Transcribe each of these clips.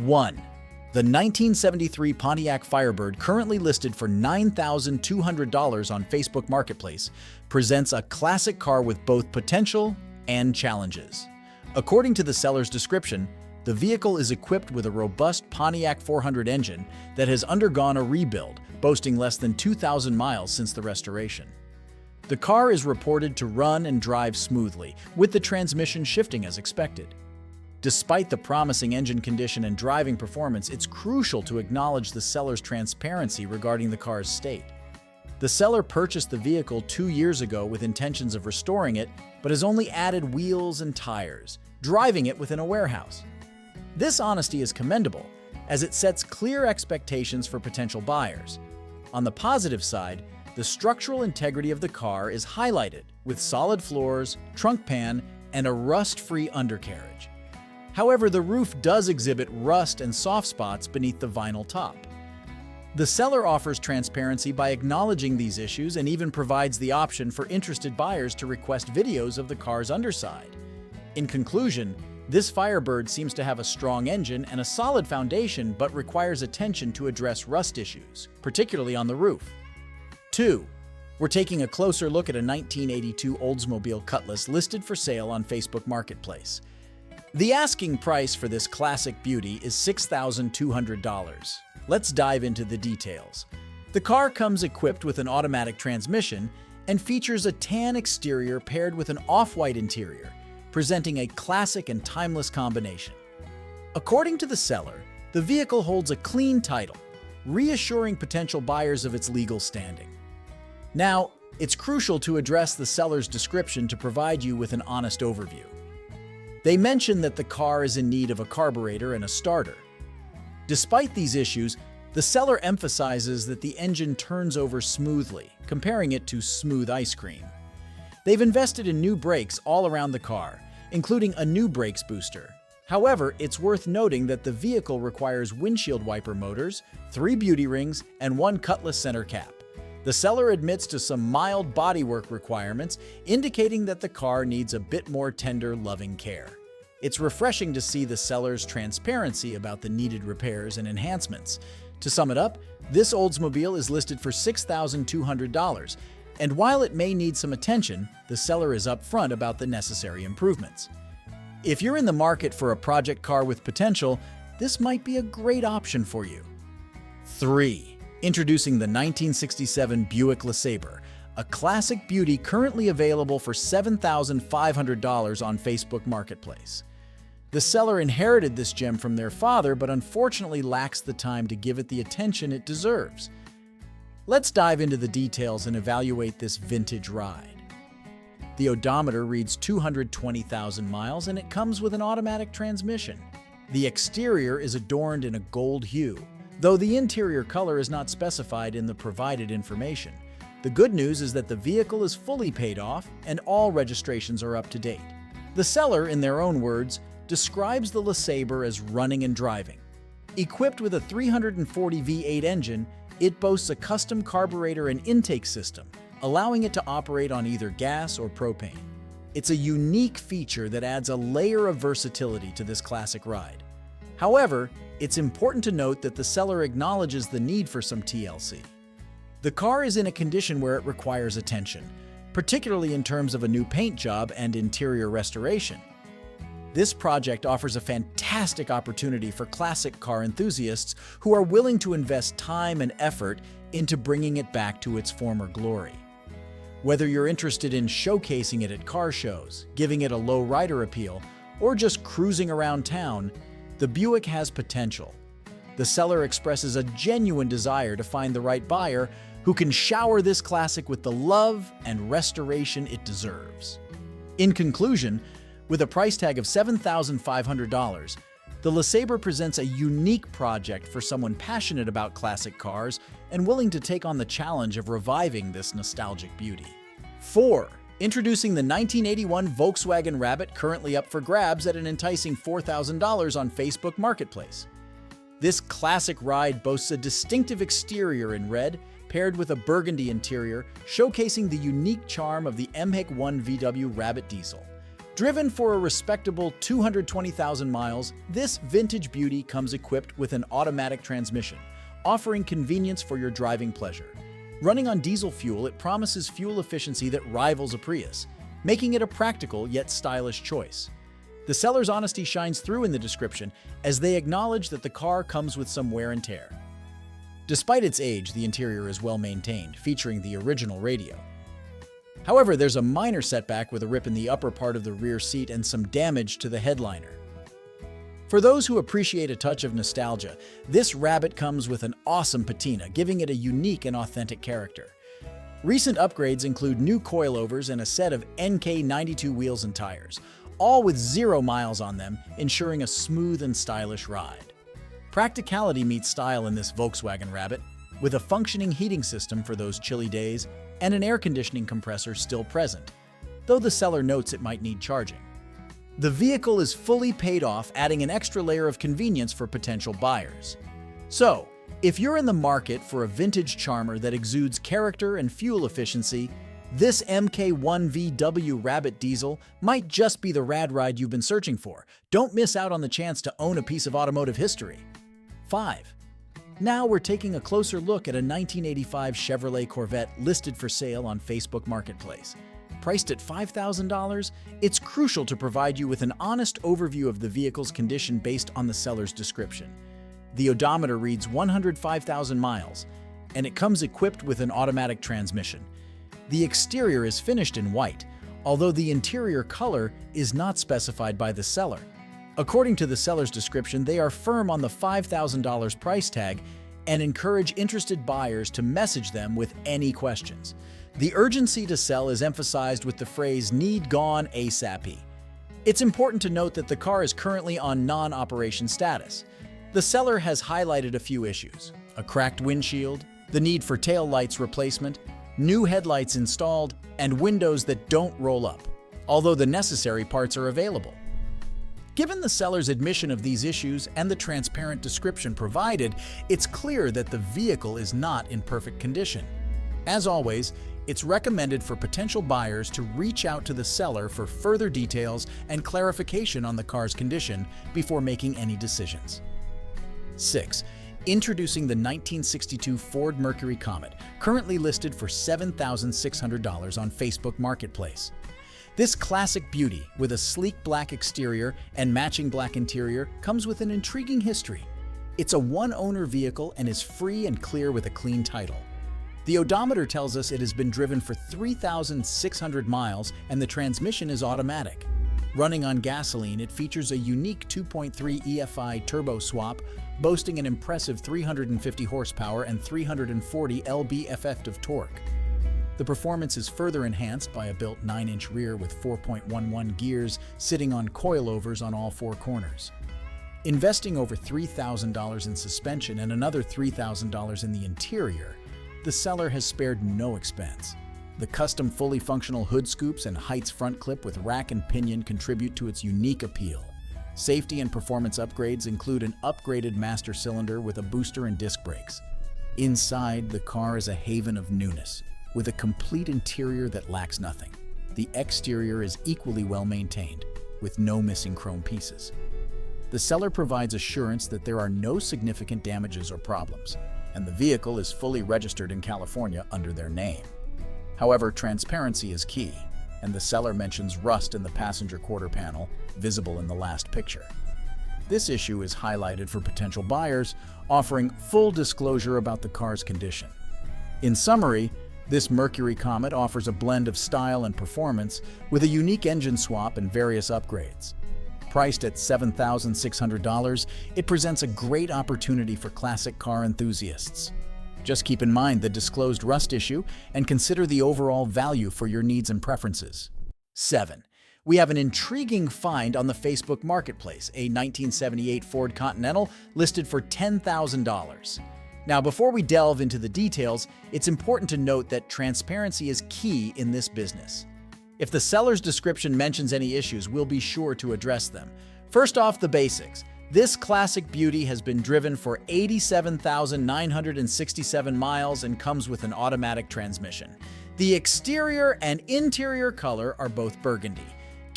1. The 1973 Pontiac Firebird, currently listed for $9,200 on Facebook Marketplace, presents a classic car with both potential and challenges. According to the seller's description, the vehicle is equipped with a robust Pontiac 400 engine that has undergone a rebuild, boasting less than 2,000 miles since the restoration. The car is reported to run and drive smoothly, with the transmission shifting as expected. Despite the promising engine condition and driving performance, it's crucial to acknowledge the seller's transparency regarding the car's state. The seller purchased the vehicle 2 years ago with intentions of restoring it, but has only added wheels and tires, driving it within a warehouse. This honesty is commendable, as it sets clear expectations for potential buyers. On the positive side, the structural integrity of the car is highlighted with solid floors, trunk pan, and a rust-free undercarriage. However, the roof does exhibit rust and soft spots beneath the vinyl top. The seller offers transparency by acknowledging these issues and even provides the option for interested buyers to request videos of the car's underside. In conclusion, this Firebird seems to have a strong engine and a solid foundation, but requires attention to address rust issues, particularly on the roof. 2. We're taking a closer look at a 1982 Oldsmobile Cutlass listed for sale on Facebook Marketplace. The asking price for this classic beauty is $6,200. Let's dive into the details. The car comes equipped with an automatic transmission and features a tan exterior paired with an off-white interior, presenting a classic and timeless combination. According to the seller, the vehicle holds a clean title, reassuring potential buyers of its legal standing. Now, it's crucial to address the seller's description to provide you with an honest overview. They mention that the car is in need of a carburetor and a starter. Despite these issues, the seller emphasizes that the engine turns over smoothly, comparing it to smooth ice cream. They've invested in new brakes all around the car, including a new brakes booster. However, it's worth noting that the vehicle requires windshield wiper motors, 3 beauty rings, and 1 Cutlass center cap. The seller admits to some mild bodywork requirements, indicating that the car needs a bit more tender, loving care. It's refreshing to see the seller's transparency about the needed repairs and enhancements. To sum it up, this Oldsmobile is listed for $6,200, and while it may need some attention, the seller is upfront about the necessary improvements. If you're in the market for a project car with potential, this might be a great option for you. 3. Introducing the 1967 Buick LeSabre, a classic beauty currently available for $7,500 on Facebook Marketplace. The seller inherited this gem from their father, but unfortunately lacks the time to give it the attention it deserves. Let's dive into the details and evaluate this vintage ride. The odometer reads 220,000 miles and it comes with an automatic transmission. The exterior is adorned in a gold hue, though the interior color is not specified in the provided information. The good news is that the vehicle is fully paid off and all registrations are up to date. The seller, in their own words, describes the LeSabre as running and driving. Equipped with a 340 V8 engine, it boasts a custom carburetor and intake system, allowing it to operate on either gas or propane. It's a unique feature that adds a layer of versatility to this classic ride. However, it's important to note that the seller acknowledges the need for some TLC. The car is in a condition where it requires attention, particularly in terms of a new paint job and interior restoration. This project offers a fantastic opportunity for classic car enthusiasts who are willing to invest time and effort into bringing it back to its former glory. Whether you're interested in showcasing it at car shows, giving it a low rider appeal, or just cruising around town, the Buick has potential. The seller expresses a genuine desire to find the right buyer who can shower this classic with the love and restoration it deserves. In conclusion, with a price tag of $7,500, the LeSabre presents a unique project for someone passionate about classic cars and willing to take on the challenge of reviving this nostalgic beauty. 4. Introducing the 1981 Volkswagen Rabbit, currently up for grabs at an enticing $4,000 on Facebook Marketplace. This classic ride boasts a distinctive exterior in red, paired with a burgundy interior, showcasing the unique charm of the MG 1 VW Rabbit diesel. Driven for a respectable 220,000 miles, this vintage beauty comes equipped with an automatic transmission, offering convenience for your driving pleasure. Running on diesel fuel, it promises fuel efficiency that rivals a Prius, making it a practical yet stylish choice. The seller's honesty shines through in the description as they acknowledge that the car comes with some wear and tear. Despite its age, the interior is well maintained, featuring the original radio. However, there's a minor setback with a rip in the upper part of the rear seat and some damage to the headliner. For those who appreciate a touch of nostalgia, this Rabbit comes with an awesome patina, giving it a unique and authentic character. Recent upgrades include new coilovers and a set of NK92 wheels and tires, all with 0 miles on them, ensuring a smooth and stylish ride. Practicality meets style in this Volkswagen Rabbit, with a functioning heating system for those chilly days and an air conditioning compressor still present, though the seller notes it might need charging. The vehicle is fully paid off, adding an extra layer of convenience for potential buyers. So, if you're in the market for a vintage charmer that exudes character and fuel efficiency, this MK1VW Rabbit diesel might just be the rad ride you've been searching for. Don't miss out on the chance to own a piece of automotive history. 5. Now we're taking a closer look at a 1985 Chevrolet Corvette listed for sale on Facebook Marketplace. Priced at $5,000, it's crucial to provide you with an honest overview of the vehicle's condition based on the seller's description. The odometer reads 105,000 miles, and it comes equipped with an automatic transmission. The exterior is finished in white, although the interior color is not specified by the seller. According to the seller's description, they are firm on the $5,000 price tag and encourage interested buyers to message them with any questions. The urgency to sell is emphasized with the phrase "need gone ASAP." It's important to note that the car is currently on non-operation status. The seller has highlighted a few issues: a cracked windshield, the need for tail lights replacement, new headlights installed, and windows that don't roll up, although the necessary parts are available. Given the seller's admission of these issues and the transparent description provided, it's clear that the vehicle is not in perfect condition. As always, it's recommended for potential buyers to reach out to the seller for further details and clarification on the car's condition before making any decisions. 6. Introducing the 1962 Ford Mercury Comet, currently listed for $7,600 on Facebook Marketplace. This classic beauty, with a sleek black exterior and matching black interior, comes with an intriguing history. It's a one-owner vehicle and is free and clear with a clean title. The odometer tells us it has been driven for 3,600 miles and the transmission is automatic. Running on gasoline, it features a unique 2.3 EFI turbo swap, boasting an impressive 350 horsepower and 340 lb-ft of torque. The performance is further enhanced by a built 9-inch rear with 4.11 gears sitting on coilovers on all 4 corners. Investing over $3,000 in suspension and another $3,000 in the interior, the seller has spared no expense. The custom fully functional hood scoops and Heights front clip with rack and pinion contribute to its unique appeal. Safety and performance upgrades include an upgraded master cylinder with a booster and disc brakes. Inside, the car is a haven of newness, with a complete interior that lacks nothing. The exterior is equally well maintained, with no missing chrome pieces. The seller provides assurance that there are no significant damages or problems, and the vehicle is fully registered in California under their name. However, transparency is key, and the seller mentions rust in the passenger quarter panel, visible in the last picture. This issue is highlighted for potential buyers, offering full disclosure about the car's condition. In summary, this Mercury Comet offers a blend of style and performance with a unique engine swap and various upgrades. Priced at $7,600, it presents a great opportunity for classic car enthusiasts. Just keep in mind the disclosed rust issue and consider the overall value for your needs and preferences. 7. We have an intriguing find on the Facebook Marketplace, a 1978 Ford Continental listed for $10,000. Now, before we delve into the details, it's important to note that transparency is key in this business. If the seller's description mentions any issues, we'll be sure to address them. First off, the basics. This classic beauty has been driven for 87,967 miles and comes with an automatic transmission. The exterior and interior color are both burgundy,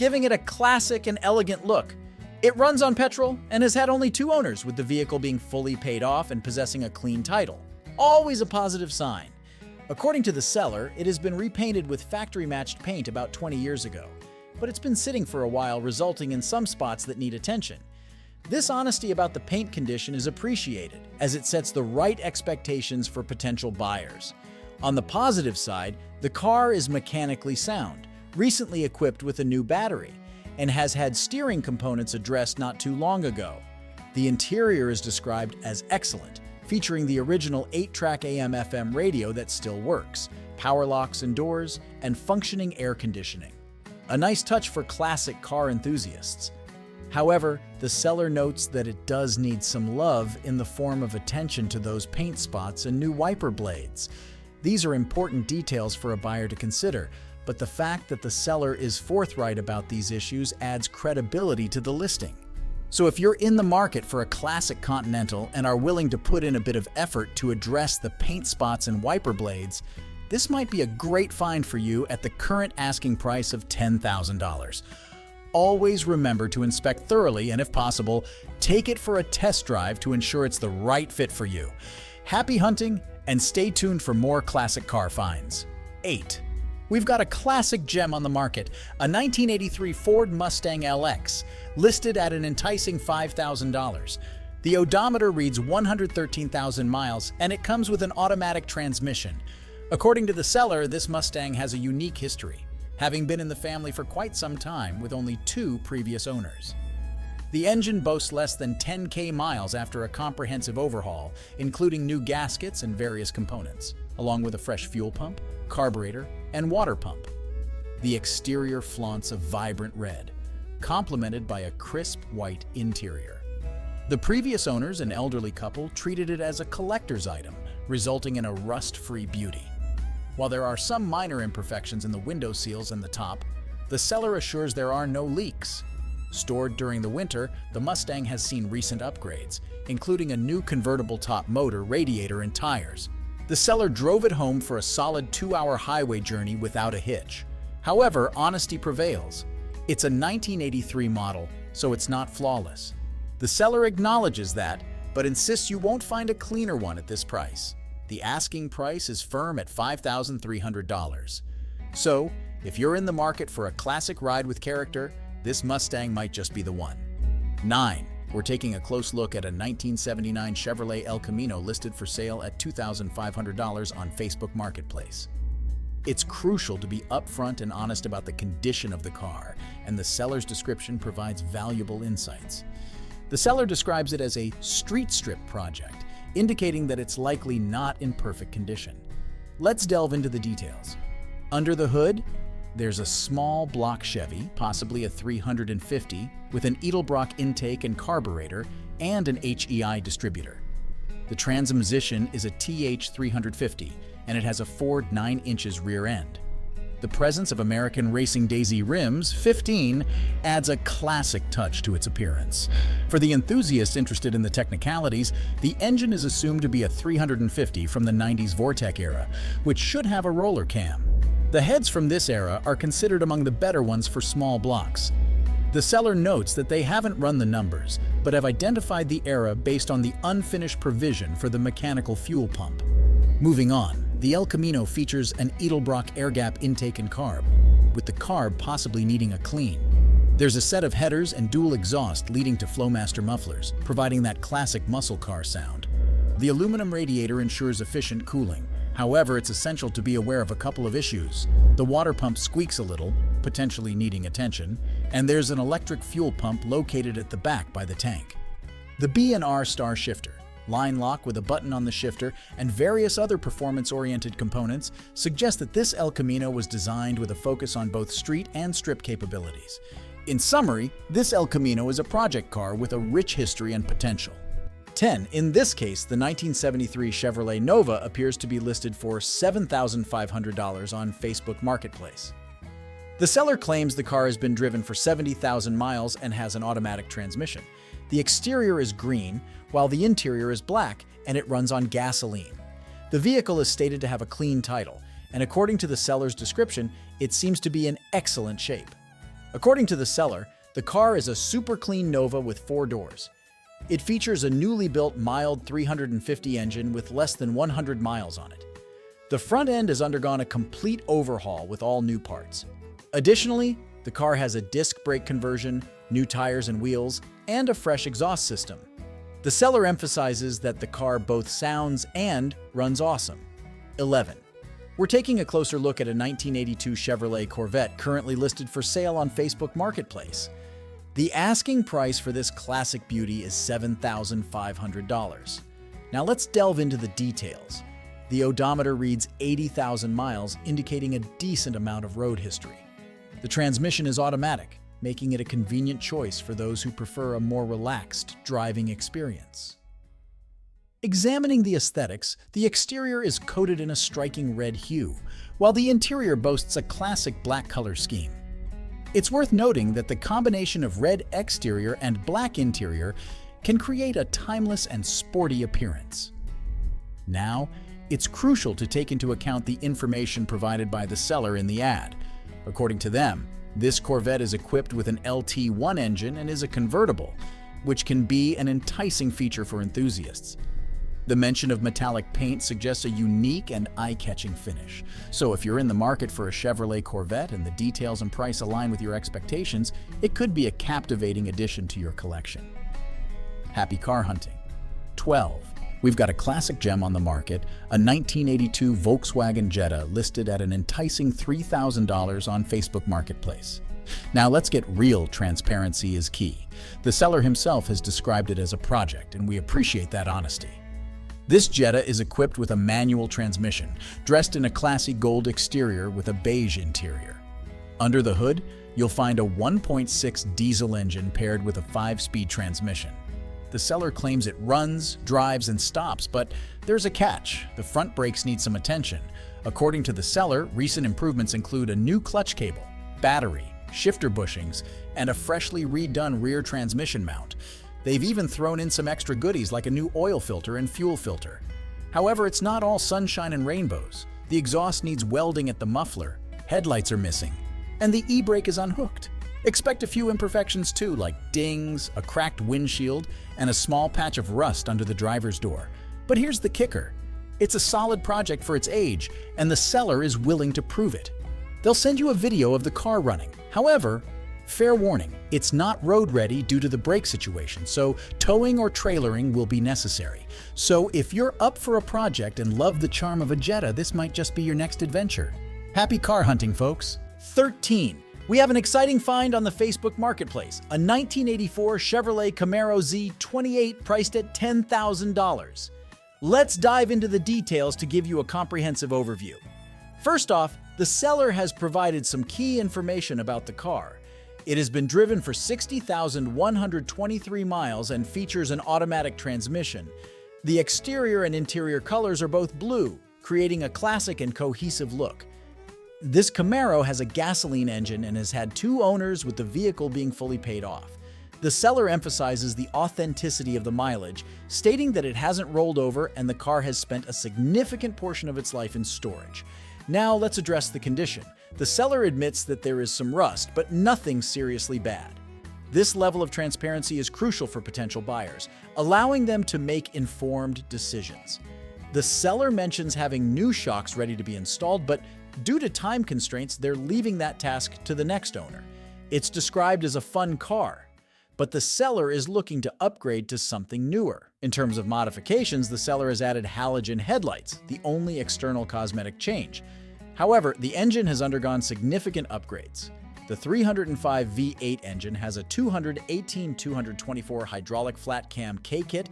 giving it a classic and elegant look. It runs on petrol and has had only 2 owners, with the vehicle being fully paid off and possessing a clean title. Always a positive sign. According to the seller, it has been repainted with factory-matched paint about 20 years ago, but it's been sitting for a while, resulting in some spots that need attention. This honesty about the paint condition is appreciated, as it sets the right expectations for potential buyers. On the positive side, the car is mechanically sound, recently equipped with a new battery, and has had steering components addressed not too long ago. The interior is described as excellent, featuring the original 8-track AM/FM radio that still works, power locks and doors, and functioning air conditioning. A nice touch for classic car enthusiasts. However, the seller notes that it does need some love in the form of attention to those paint spots and new wiper blades. These are important details for a buyer to consider, but the fact that the seller is forthright about these issues adds credibility to the listing. So if you're in the market for a classic Continental and are willing to put in a bit of effort to address the paint spots and wiper blades, this might be a great find for you at the current asking price of $10,000. Always remember to inspect thoroughly and, if possible, take it for a test drive to ensure it's the right fit for you. Happy hunting, and stay tuned for more classic car finds. 8. We've got a classic gem on the market, a 1983 Ford Mustang LX, listed at an enticing $5,000. The odometer reads 113,000 miles, and it comes with an automatic transmission. According to the seller, this Mustang has a unique history, having been in the family for quite some time with only 2 previous owners. The engine boasts less than 10,000 miles after a comprehensive overhaul, including new gaskets and various components, along with a fresh fuel pump, carburetor, and water pump. The exterior flaunts a vibrant red, complemented by a crisp white interior. The previous owners, an elderly couple, treated it as a collector's item, resulting in a rust-free beauty. While there are some minor imperfections in the window seals and the top, the seller assures there are no leaks. Stored during the winter, the Mustang has seen recent upgrades, including a new convertible top motor, radiator, and tires. The seller drove it home for a solid 2-hour highway journey without a hitch. However, honesty prevails. It's a 1983 model, so it's not flawless. The seller acknowledges that, but insists you won't find a cleaner one at this price. The asking price is firm at $5,300. So, if you're in the market for a classic ride with character, this Mustang might just be the one. 9. We're taking a close look at a 1979 Chevrolet El Camino listed for sale at $2,500 on Facebook Marketplace. It's crucial to be upfront and honest about the condition of the car, and the seller's description provides valuable insights. The seller describes it as a street strip project, indicating that it's likely not in perfect condition. Let's delve into the details. Under the hood, there's a small block Chevy, possibly a 350, with an Edelbrock intake and carburetor and an HEI distributor. The transmission is a TH350, and it has a Ford 9 inches rear end. The presence of American Racing Daisy rims, 15, adds a classic touch to its appearance. For the enthusiasts interested in the technicalities, the engine is assumed to be a 350 from the 90s Vortec era, which should have a roller cam. The heads from this era are considered among the better ones for small blocks. The seller notes that they haven't run the numbers, but have identified the era based on the unfinished provision for the mechanical fuel pump. Moving on, the El Camino features an Edelbrock air gap intake and carb, with the carb possibly needing a clean. There's a set of headers and dual exhaust leading to Flowmaster mufflers, providing that classic muscle car sound. The aluminum radiator ensures efficient cooling. However, it's essential to be aware of a couple of issues. The water pump squeaks a little, potentially needing attention, and there's an electric fuel pump located at the back by the tank. The B&R Star Shifter, line lock with a button on the shifter, and various other performance-oriented components suggest that this El Camino was designed with a focus on both street and strip capabilities. In summary, this El Camino is a project car with a rich history and potential. 10. In this case, the 1973 Chevrolet Nova appears to be listed for $7,500 on Facebook Marketplace. The seller claims the car has been driven for 70,000 miles and has an automatic transmission. The exterior is green, while the interior is black, and it runs on gasoline. The vehicle is stated to have a clean title, and according to the seller's description, it seems to be in excellent shape. According to the seller, the car is a super clean Nova with 4 doors. It features a newly built mild 350 engine with less than 100 miles on it. The front end has undergone a complete overhaul with all new parts. Additionally, the car has a disc brake conversion, new tires and wheels, and a fresh exhaust system. The seller emphasizes that the car both sounds and runs awesome. 11. We're taking a closer look at a 1982 Chevrolet Corvette currently listed for sale on Facebook Marketplace. The asking price for this classic beauty is $7,500. Now let's delve into the details. The odometer reads 80,000 miles, indicating a decent amount of road history. The transmission is automatic, making it a convenient choice for those who prefer a more relaxed driving experience. Examining the aesthetics, the exterior is coated in a striking red hue, while the interior boasts a classic black color scheme. It's worth noting that the combination of red exterior and black interior can create a timeless and sporty appearance. Now, it's crucial to take into account the information provided by the seller in the ad. According to them, this Corvette is equipped with an LT1 engine and is a convertible, which can be an enticing feature for enthusiasts. The mention of metallic paint suggests a unique and eye-catching finish. So if you're in the market for a Chevrolet Corvette and the details and price align with your expectations, it could be a captivating addition to your collection. Happy car hunting. 12. We've got a classic gem on the market, a 1982 Volkswagen Jetta listed at an enticing $3,000 on Facebook Marketplace. Now let's get real. Transparency is key. The seller himself has described it as a project, and we appreciate that honesty. This Jetta is equipped with a manual transmission, dressed in a classy gold exterior with a beige interior. Under the hood, you'll find a 1.6 diesel engine paired with a 5-speed transmission. The seller claims it runs, drives, and stops, but there's a catch. The front brakes need some attention. According to the seller, recent improvements include a new clutch cable, battery, shifter bushings, and a freshly redone rear transmission mount. They've even thrown in some extra goodies like a new oil filter and fuel filter. However, it's not all sunshine and rainbows. The exhaust needs welding at the muffler, headlights are missing, and the e-brake is unhooked. Expect a few imperfections too, like dings, a cracked windshield, and a small patch of rust under the driver's door. But here's the kicker. It's a solid project for its age, and the seller is willing to prove it. They'll send you a video of the car running. However, fair warning, it's not road ready due to the brake situation, so towing or trailering will be necessary. So if you're up for a project and love the charm of a Jetta, this might just be your next adventure. Happy car hunting, folks. 13. We have an exciting find on the Facebook Marketplace, a 1984 Chevrolet Camaro Z28 priced at $10,000. Let's dive into the details to give you a comprehensive overview. First off, the seller has provided some key information about the car. It has been driven for 60,123 miles and features an automatic transmission. The exterior and interior colors are both blue, creating a classic and cohesive look. This Camaro has a gasoline engine and has had 2 owners, with the vehicle being fully paid off. The seller emphasizes the authenticity of the mileage, stating that it hasn't rolled over and the car has spent a significant portion of its life in storage. Now let's address the condition. The seller admits that there is some rust, but nothing seriously bad. This level of transparency is crucial for potential buyers, allowing them to make informed decisions. The seller mentions having new shocks ready to be installed, but due to time constraints, they're leaving that task to the next owner. It's described as a fun car, but the seller is looking to upgrade to something newer. In terms of modifications, the seller has added halogen headlights, the only external cosmetic change. However, the engine has undergone significant upgrades. The 305 V8 engine has a 224 hydraulic flat cam K-kit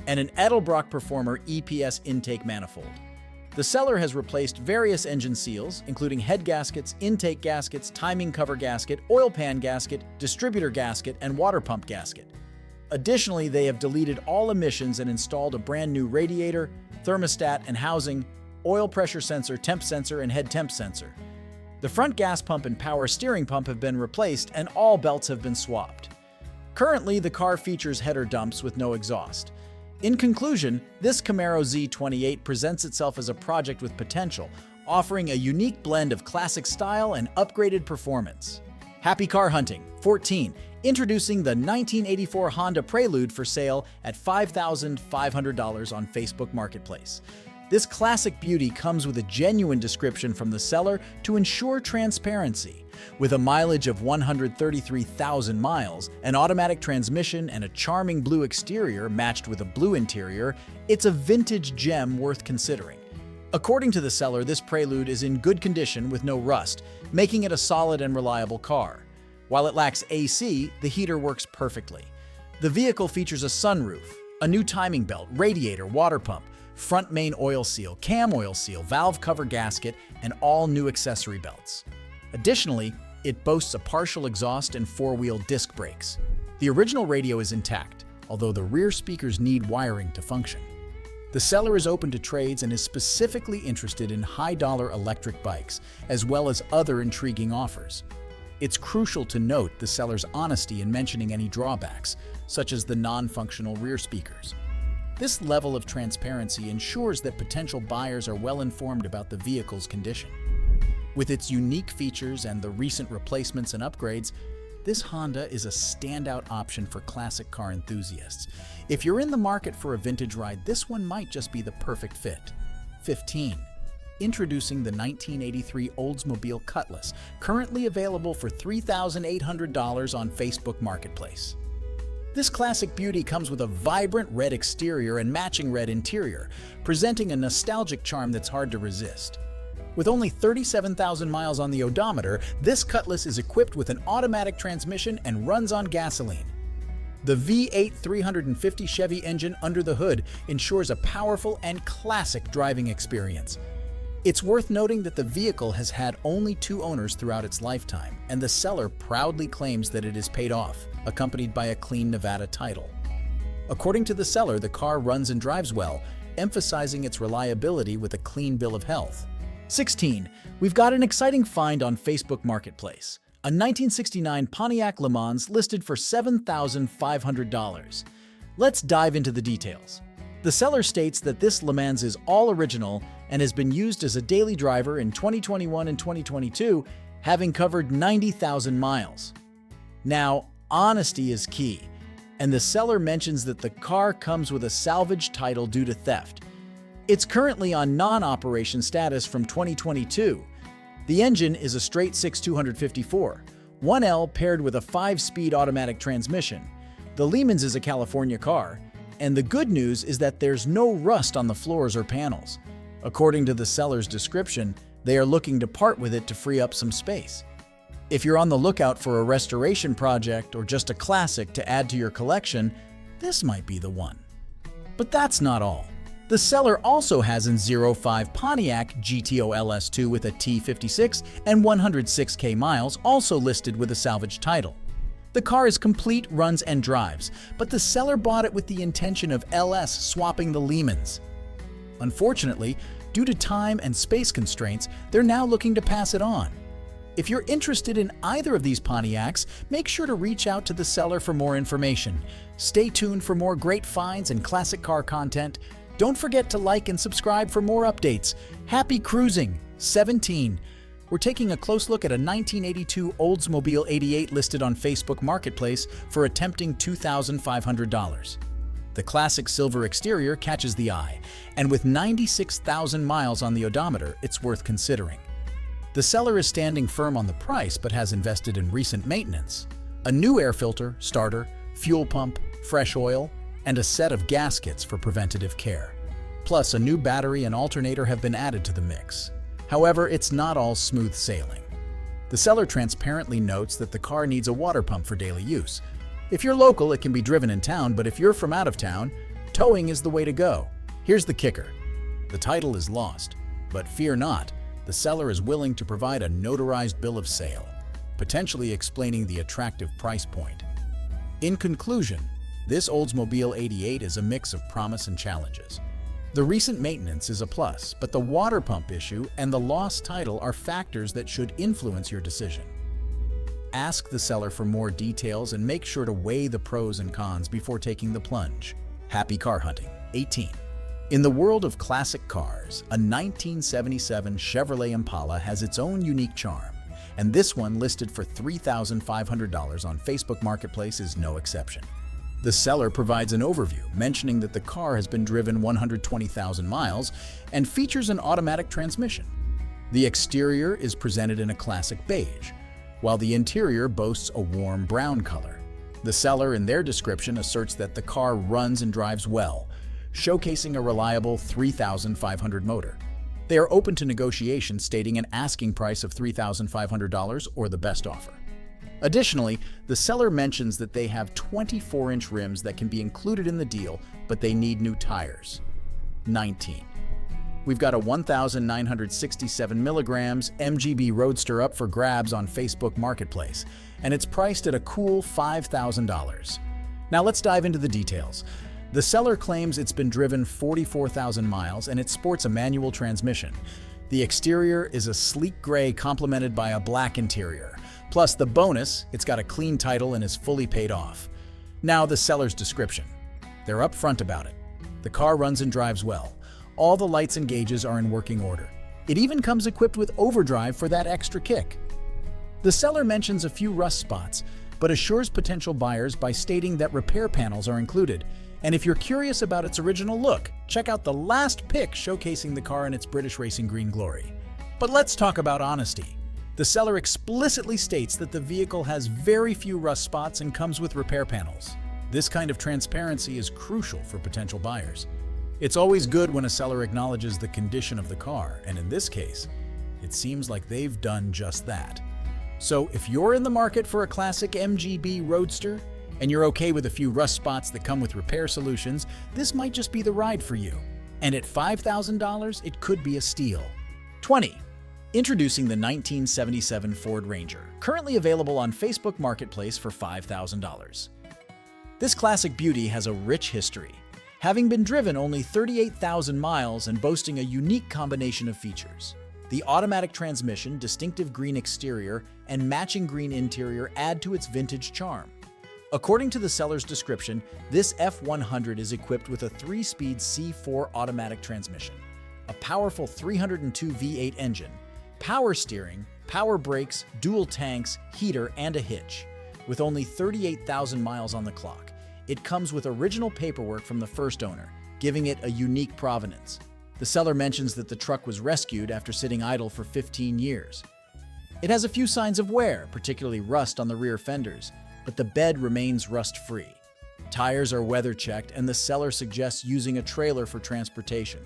and an Edelbrock Performer EPS intake manifold. The seller has replaced various engine seals, including head gaskets, intake gaskets, timing cover gasket, oil pan gasket, distributor gasket, and water pump gasket. Additionally, they have deleted all emissions and installed a brand new radiator, thermostat and housing, oil pressure sensor, temp sensor, and head temp sensor. The front gas pump and power steering pump have been replaced, and all belts have been swapped. Currently, the car features header dumps with no exhaust. In conclusion, this Camaro Z28 presents itself as a project with potential, offering a unique blend of classic style and upgraded performance. Happy car hunting. 14. Introducing the 1984 Honda Prelude for sale at $5,500 on Facebook Marketplace. This classic beauty comes with a genuine description from the seller to ensure transparency. With a mileage of 133,000 miles, an automatic transmission, and a charming blue exterior matched with a blue interior, it's a vintage gem worth considering. According to the seller, this Prelude is in good condition with no rust, making it a solid and reliable car. While it lacks AC, the heater works perfectly. The vehicle features a sunroof, a new timing belt, radiator, water pump, front main oil seal, cam oil seal, valve cover gasket, and all new accessory belts. Additionally, it boasts a partial exhaust and four-wheel disc brakes. The original radio is intact, although the rear speakers need wiring to function. The seller is open to trades and is specifically interested in high-dollar electric bikes, as well as other intriguing offers. It's crucial to note the seller's honesty in mentioning any drawbacks, such as the non-functional rear speakers. This level of transparency ensures that potential buyers are well informed about the vehicle's condition. With its unique features and the recent replacements and upgrades, this Honda is a standout option for classic car enthusiasts. If you're in the market for a vintage ride, this one might just be the perfect fit. 15. Introducing the 1983 Oldsmobile Cutlass, currently available for $3,800 on Facebook Marketplace. This classic beauty comes with a vibrant red exterior and matching red interior, presenting a nostalgic charm that's hard to resist. With only 37,000 miles on the odometer, this Cutlass is equipped with an automatic transmission and runs on gasoline. The V8 350 Chevy engine under the hood ensures a powerful and classic driving experience. It's worth noting that the vehicle has had only 2 owners throughout its lifetime, and the seller proudly claims that it is paid off, accompanied by a clean Nevada title. According to the seller, the car runs and drives well, emphasizing its reliability with a clean bill of health. 16. We've got an exciting find on Facebook Marketplace. A 1969 Pontiac LeMans listed for $7,500. Let's dive into the details. The seller states that this LeMans is all original and has been used as a daily driver in 2021 and 2022, having covered 90,000 miles. Now, honesty is key, and the seller mentions that the car comes with a salvage title due to theft. It's currently on non-operation status from 2022. The engine is a straight 6 254, 1L paired with a 5-speed automatic transmission. The LeMans is a California car, and the good news is that there's no rust on the floors or panels. According to the seller's description, they are looking to part with it to free up some space. If you're on the lookout for a restoration project or just a classic to add to your collection, this might be the one. But that's not all. The seller also has an 05 Pontiac GTO LS2 with a T56 and 106K miles, also listed with a salvage title. The car is complete, runs, and drives, but the seller bought it with the intention of LS swapping the LeMans. Unfortunately, due to time and space constraints, they're now looking to pass it on. If you're interested in either of these Pontiacs, make sure to reach out to the seller for more information. Stay tuned for more great finds and classic car content. Don't forget to like and subscribe for more updates. Happy cruising! 17. We're taking a close look at a 1982 Oldsmobile 88 listed on Facebook Marketplace for a tempting $2,500. The classic silver exterior catches the eye, and with 96,000 miles on the odometer, it's worth considering. The seller is standing firm on the price but has invested in recent maintenance. A new air filter, starter, fuel pump, fresh oil, and a set of gaskets for preventative care. Plus, a new battery and alternator have been added to the mix. However, it's not all smooth sailing. The seller transparently notes that the car needs a water pump for daily use. If you're local, it can be driven in town, but if you're from out of town, towing is the way to go. Here's the kicker. The title is lost, but fear not, the seller is willing to provide a notarized bill of sale, potentially explaining the attractive price point. In conclusion, this Oldsmobile 88 is a mix of promise and challenges. The recent maintenance is a plus, but the water pump issue and the lost title are factors that should influence your decision. Ask the seller for more details and make sure to weigh the pros and cons before taking the plunge. Happy car hunting. 18. In the world of classic cars, a 1977 Chevrolet Impala has its own unique charm. and this one listed for $3,500 on Facebook Marketplace is no exception. The seller provides an overview, mentioning that the car has been driven 120,000 miles and features an automatic transmission. The exterior is presented in a classic beige, while the interior boasts a warm brown color. The seller, in their description, asserts that the car runs and drives well, showcasing a reliable 3,500 motor. They are open to negotiation, stating an asking price of $3,500 or the best offer. Additionally, the seller mentions that they have 24-inch rims that can be included in the deal, but they need new tires. 19. We've got a 1,967 milligrams MGB Roadster up for grabs on Facebook Marketplace, and it's priced at a cool $5,000. Now let's dive into the details. The seller claims it's been driven 44,000 miles and it sports a manual transmission. The exterior is a sleek gray complemented by a black interior. Plus the bonus, it's got a clean title and is fully paid off. Now the seller's description. They're upfront about it. The car runs and drives well. All the lights and gauges are in working order. It even comes equipped with overdrive for that extra kick. The seller mentions a few rust spots, but assures potential buyers by stating that repair panels are included. And if you're curious about its original look, check out the last pic showcasing the car in its British racing green glory. But let's talk about honesty. The seller explicitly states that the vehicle has very few rust spots and comes with repair panels. This kind of transparency is crucial for potential buyers. It's always good when a seller acknowledges the condition of the car, and in this case, it seems like they've done just that. So if you're in the market for a classic MGB Roadster, and you're okay with a few rust spots that come with repair solutions, this might just be the ride for you. And at $5,000, it could be a steal. 20. Introducing the 1977 Ford Ranger, currently available on Facebook Marketplace for $5,000. This classic beauty has a rich history, having been driven only 38,000 miles and boasting a unique combination of features. The automatic transmission, distinctive green exterior, and matching green interior add to its vintage charm. According to the seller's description, this F100 is equipped with a 3-speed C4 automatic transmission, a powerful 302 V8 engine, power steering, power brakes, dual tanks, heater, and a hitch. With only 38,000 miles on the clock, it comes with original paperwork from the first owner, giving it a unique provenance. The seller mentions that the truck was rescued after sitting idle for 15 years. It has a few signs of wear, particularly rust on the rear fenders, but the bed remains rust-free. Tires are weather-checked, and the seller suggests using a trailer for transportation.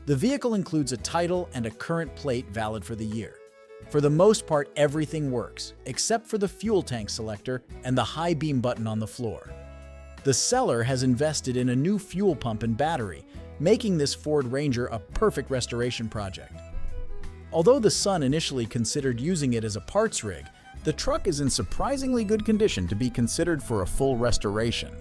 The vehicle includes a title and a current plate valid for the year. For the most part, everything works, except for the fuel tank selector and the high beam button on the floor. The seller has invested in a new fuel pump and battery, making this Ford Ranger a perfect restoration project. Although the son initially considered using it as a parts rig, the truck is in surprisingly good condition to be considered for a full restoration.